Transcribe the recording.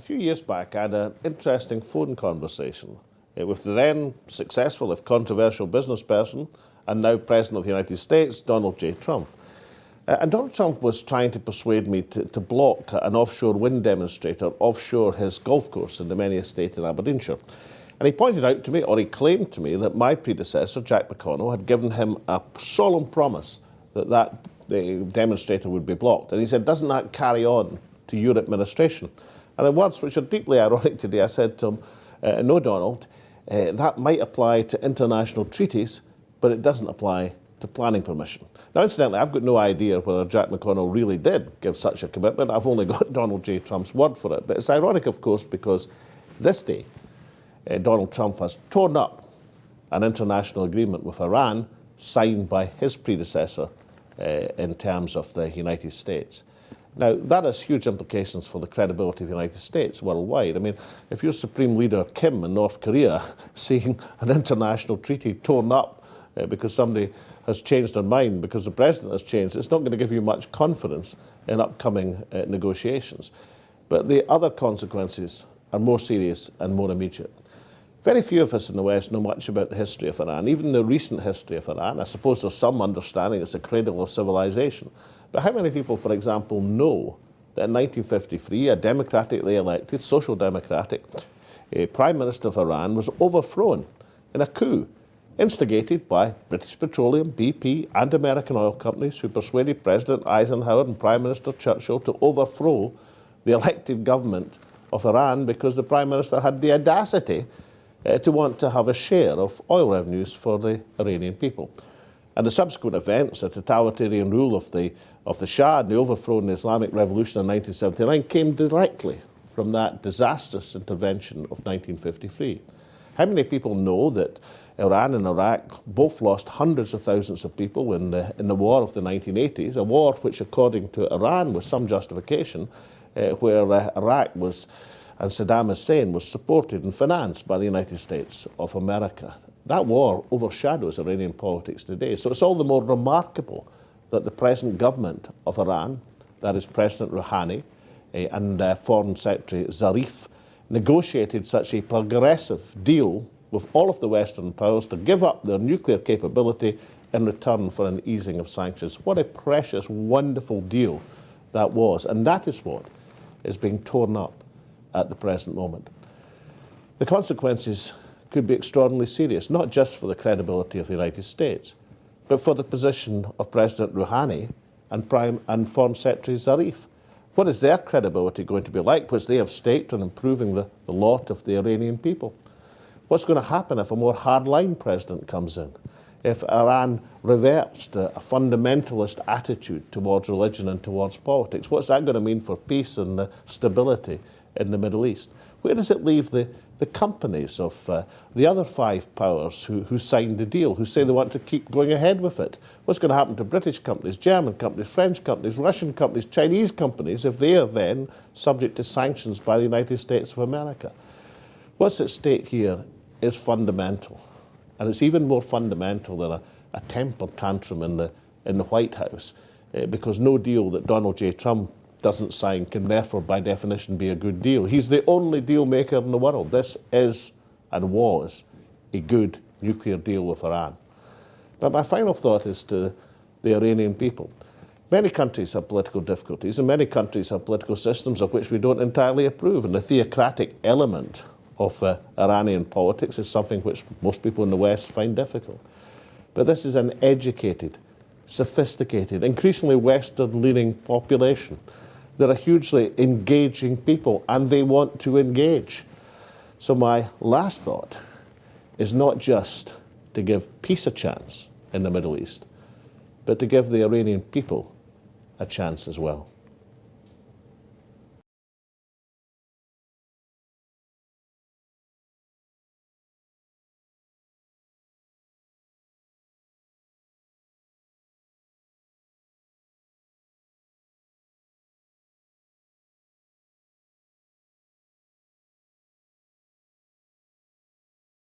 few years back, I had an interesting phone conversation with the then successful, if controversial, business person and now President of the United States, Donald J. Trump. And Donald Trump was trying to persuade me to block an offshore wind demonstrator offshore his golf course in the Many Estate in Aberdeenshire. And he pointed out to me, or he claimed to me, that my predecessor, Jack McConnell, had given him a solemn promise that the demonstrator would be blocked. And he said, doesn't that carry on to your administration? And in words which are deeply ironic today, I said to him, no, Donald, that might apply to international treaties, but it doesn't apply to planning permission. Now, incidentally, I've got no idea whether Jack McConnell really did give such a commitment. I've only got Donald J. Trump's word for it. But it's ironic, of course, because this day, Donald Trump has torn up an international agreement with Iran signed by his predecessor in terms of the United States. Now, that has huge implications for the credibility of the United States worldwide. I mean, if you're Supreme Leader Kim in North Korea seeing an international treaty torn up because somebody has changed their mind, because the president has changed, it's not going to give you much confidence in upcoming negotiations. But the other consequences are more serious and more immediate. Very few of us in the West know much about the history of Iran, even the recent history of Iran. I suppose there's some understanding it's a cradle of civilization. But how many people, for example, know that in 1953, a democratically elected, social democratic Prime Minister of Iran was overthrown in a coup instigated by British Petroleum, BP, and American oil companies who persuaded President Eisenhower and Prime Minister Churchill to overthrow the elected government of Iran because the Prime Minister had the audacity to want to have a share of oil revenues for the Iranian people. And the subsequent events, the totalitarian rule of the Shah and the overthrow in the Islamic Revolution in 1979 came directly from that disastrous intervention of 1953. How many people know that Iran and Iraq both lost hundreds of thousands of people in the war of the 1980s, a war which, according to Iran, with some justification, where Iraq was, and Saddam Hussein was supported and financed by the United States of America. That war overshadows Iranian politics today. So it's all the more remarkable that the present government of Iran, that is President Rouhani and Foreign Secretary Zarif, negotiated such a progressive deal with all of the Western powers to give up their nuclear capability in return for an easing of sanctions. What a precious, wonderful deal that was. And that is what is being torn up at the present moment. The consequences could be extraordinarily serious, not just for the credibility of the United States, but for the position of President Rouhani and Foreign Secretary Zarif. What is their credibility going to be like, which they have staked on improving the lot of the Iranian people? What's going to happen if a more hardline president comes in? If Iran reverts to a fundamentalist attitude towards religion and towards politics? What's that going to mean for peace and stability in the Middle East? Where does it leave the companies of the other five powers who signed the deal, who say they want to keep going ahead with it? What's going to happen to British companies, German companies, French companies, Russian companies, Chinese companies, if they are then subject to sanctions by the United States of America? What's at stake here is fundamental. And it's even more fundamental than a temper tantrum in the White House, because no deal that Donald J. Trump doesn't sign can therefore, by definition, be a good deal. He's the only deal maker in the world. This is and was a good nuclear deal with Iran. But my final thought is to the Iranian people. Many countries have political difficulties, and many countries have political systems of which we don't entirely approve, and the theocratic element of Iranian politics is something which most people in the West find difficult. But this is an educated, sophisticated, increasingly Western-leaning population. They're a hugely engaging people, and they want to engage. So my last thought is not just to give peace a chance in the Middle East, but to give the Iranian people a chance as well.